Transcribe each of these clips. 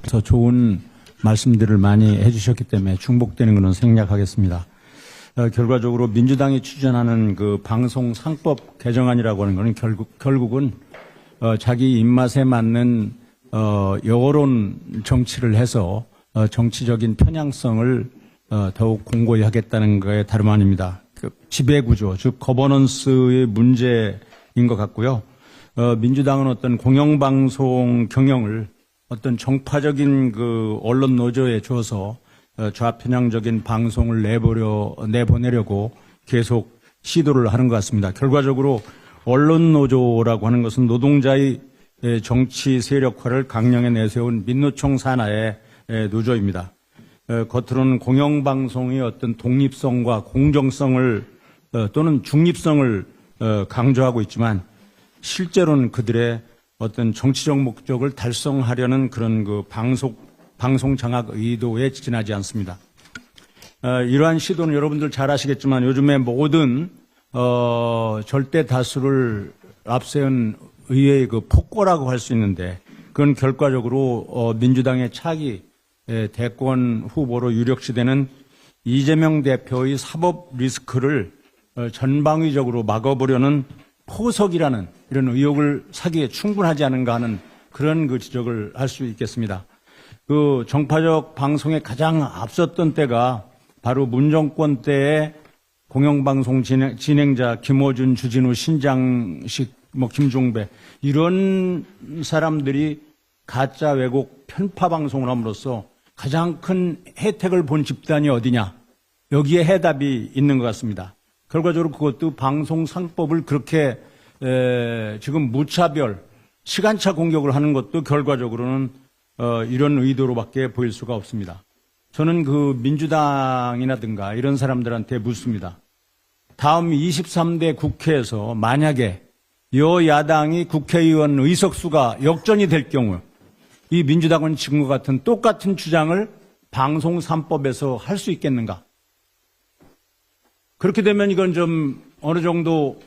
더 좋은 말씀들을 많이 해주셨기 때문에 중복되는 것은 생략하겠습니다. 결과적으로 민주당이 추진하는 그 방송 상법 개정안이라고 하는 것은 결국은 자기 입맛에 맞는 여론 정치를 해서 정치적인 편향성을 더욱 공고히 하겠다는 것에 다름 아닙니다. 그 지배구조, 즉 거버넌스의 문제인 것 같고요. 민주당은 어떤 공영방송 경영을 어떤 정파적인 그 언론 노조에 줘서 좌편향적인 방송을 내보내려고 계속 시도를 하는 것 같습니다. 결과적으로 언론 노조라고 하는 것은 노동자의 정치 세력화를 강령에 내세운 민노총 산하의 노조입니다. 겉으로는 공영방송의 어떤 독립성과 공정성을 또는 중립성을 강조하고 있지만 실제로는 그들의 어떤 정치적 목적을 달성하려는 그런 그 방송 장악 의도에 지나지 않습니다. 이러한 시도는 여러분들 잘 아시겠지만 요즘에 모든 절대 다수를 앞세운 의회의 그 폭거라고 할 수 있는데 그건 결과적으로 민주당의 차기 대권 후보로 유력시되는 이재명 대표의 사법 리스크를 전방위적으로 막아보려는 포석이라는 이런 의혹을 사기에 충분하지 않은가 하는 그런 그 지적을 할 수 있겠습니다. 그 정파적 방송에 가장 앞섰던 때가 바로 문정권 때의 공영방송 진행자 김어준, 주진우, 신장식, 김종배 이런 사람들이 가짜 왜곡 편파 방송을 함으로써 가장 큰 혜택을 본 집단이 어디냐 여기에 해답이 있는 것 같습니다. 결과적으로 그것도 방송상법을 그렇게 지금 무차별 시간차 공격을 하는 것도 결과적으로는 이런 의도로밖에 보일 수가 없습니다. 저는 그 민주당이라든가 이런 사람들한테 묻습니다. 다음 23대 국회에서 만약에 여야당이 국회의원 의석수가 역전이 될 경우 이 민주당은 지금과 같은 똑같은 주장을 방송 3법에서 할 수 있겠는가? 그렇게 되면 이건 좀 어느 정도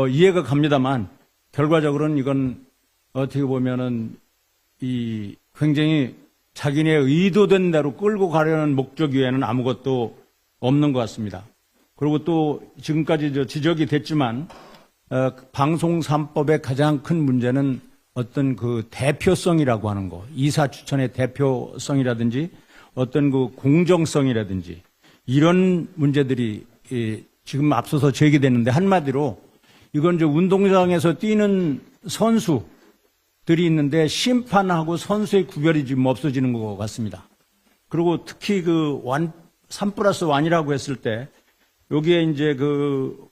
이해가 갑니다만 결과적으로는 이건 어떻게 보면은 이 굉장히 자기네 의도된 대로 끌고 가려는 목적 외에는 아무것도 없는 것 같습니다. 그리고 또 지금까지 지적이 됐지만 방송 3법의 가장 큰 문제는 어떤 그 대표성이라고 하는 거, 이사 추천의 대표성이라든지 어떤 그 공정성이라든지 이런 문제들이 지금 앞서서 제기됐는데 한마디로 이건 이제 운동장에서 뛰는 선수들이 있는데 심판하고 선수의 구별이 지금 없어지는 것 같습니다. 그리고 특히 그 3+1이라고 했을 때 여기에 이제 그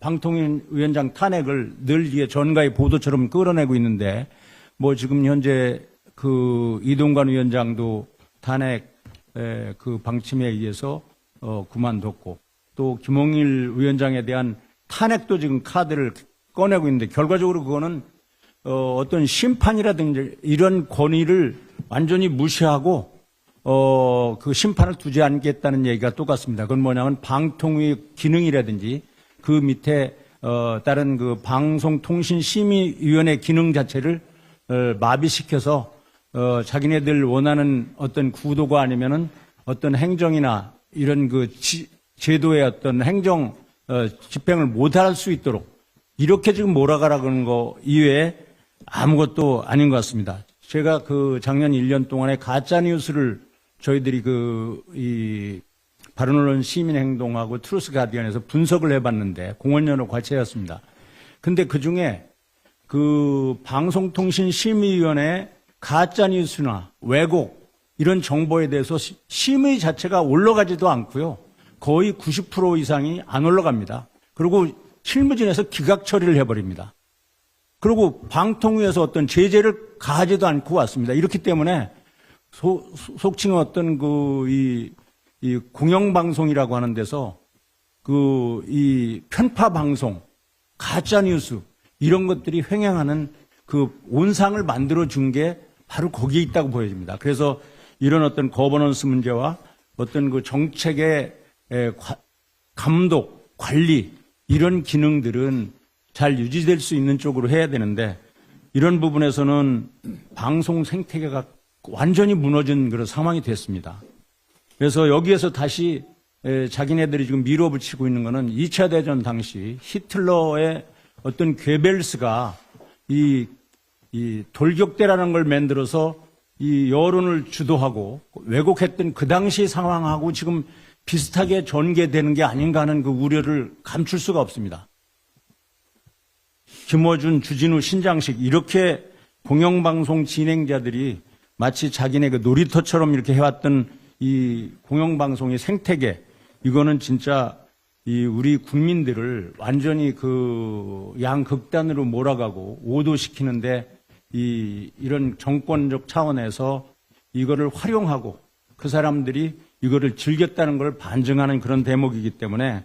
방통위원장 탄핵을 늘 이게 전가의 보도처럼 끌어내고 있는데 뭐 지금 현재 그 이동관 위원장도 탄핵 그 방침에 의해서 그만뒀고 또 김홍일 위원장에 대한 탄핵도 지금 카드를 꺼내고 있는데 결과적으로 그거는 어떤 심판이라든지 이런 권위를 완전히 무시하고 그 심판을 두지 않겠다는 얘기가 똑같습니다. 그건 뭐냐면 방통위 기능이라든지 그 밑에 다른 그 방송통신심의위원회 기능 자체를 마비시켜서 자기네들 원하는 어떤 구도가 아니면은 어떤 행정이나 이런 그 제도의 어떤 행정 집행을 못할 수 있도록 이렇게 지금 몰아가라 그러는 거 이외에 아무것도 아닌 것 같습니다. 제가 그 작년 1년 동안에 가짜 뉴스를 저희들이 이 바른언론 시민행동하고 트루스 가디언에서 분석을 해봤는데 공원연호 과체였습니다. 근데 그 중에 그 방송통신심의위원회 가짜 뉴스나 왜곡 이런 정보에 대해서 심의 자체가 올라가지도 않고요. 거의 90% 이상이 안 올라갑니다. 그리고 실무진에서 기각 처리를 해버립니다. 그리고 방통위에서 어떤 제재를 가하지도 않고 왔습니다. 이렇기 때문에 속칭 어떤 이 공영방송이라고 하는 데서 이 편파방송, 가짜뉴스, 이런 것들이 횡행하는 그 온상을 만들어준 게 바로 거기에 있다고 보여집니다. 그래서 이런 어떤 거버넌스 문제와 어떤 그 정책의 감독, 관리, 이런 기능들은 잘 유지될 수 있는 쪽으로 해야 되는데 이런 부분에서는 방송 생태계가 완전히 무너진 그런 상황이 됐습니다. 그래서 여기에서 다시 자기네들이 지금 밀어붙이고 있는 것은 2차 대전 당시 히틀러의 어떤 괴벨스가 이 돌격대라는 걸 만들어서 이 여론을 주도하고 왜곡했던 그 당시 상황하고 지금 비슷하게 전개되는 게 아닌가 하는 그 우려를 감출 수가 없습니다. 김어준, 주진우, 신장식 이렇게 공영방송 진행자들이 마치 자기네 그 놀이터처럼 이렇게 해왔던 이 공영방송의 생태계, 이거는 진짜 이 우리 국민들을 완전히 그 양극단으로 몰아가고 오도시키는데 이런 정권적 차원에서 이거를 활용하고 그 사람들이 이거를 즐겼다는 걸 반증하는 그런 대목이기 때문에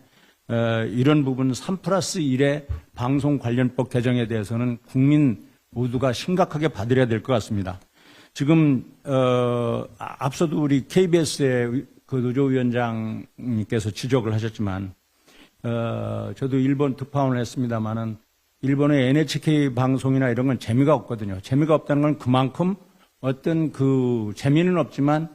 이런 부분 3+1의 방송 관련법 개정에 대해서는 국민 모두가 심각하게 받아들여야 될 것 같습니다. 지금 앞서도 우리 KBS의 그 노조위원장님께서 지적을 하셨지만 저도 일본 특파원을 했습니다마는 일본의 NHK 방송이나 이런 건 재미가 없거든요. 재미가 없다는 건 그만큼 어떤 그 재미는 없지만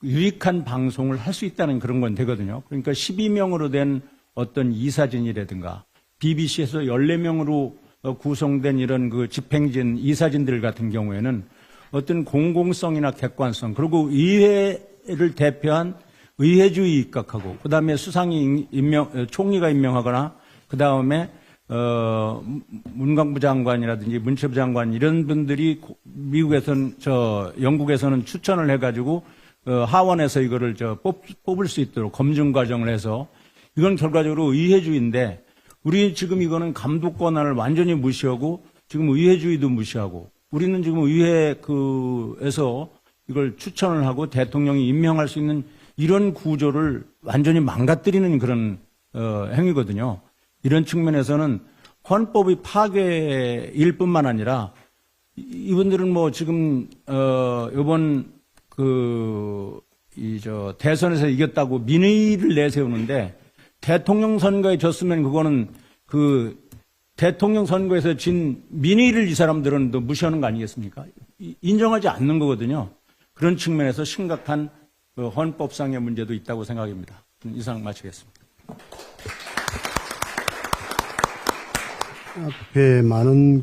유익한 방송을 할 수 있다는 그런 건 되거든요. 그러니까 12명으로 된 어떤 이사진이라든가 BBC에서 14명으로 구성된 이런 그 집행진 이사진들 같은 경우에는 어떤 공공성이나 객관성 그리고 의회를 대표한 의회주의 입각하고 그다음에 수상이 총리가 임명하거나 그다음에 문광부 장관이라든지 문체부 장관 이런 분들이 미국에서는 영국에서는 추천을 해가지고 하원에서 이거를 뽑을 수 있도록 검증 과정을 해서 이건 결과적으로 의회주의인데 우리 지금 이거는 감독 권한을 완전히 무시하고 지금 의회주의도 무시하고 우리는 지금 의회에서 이걸 추천을 하고 대통령이 임명할 수 있는 이런 구조를 완전히 망가뜨리는 그런 행위거든요. 이런 측면에서는 헌법의 파괴일 뿐만 아니라 이분들은 뭐 지금 이번 대선에서 이겼다고 민의를 내세우는데 대통령 선거에 졌으면 그거는 그 대통령 선거에서 진 민의를 이 사람들은 또 무시하는 거 아니겠습니까? 인정하지 않는 거거든요. 그런 측면에서 심각한 헌법상의 문제도 있다고 생각합니다. 이상 마치겠습니다. 앞에 많은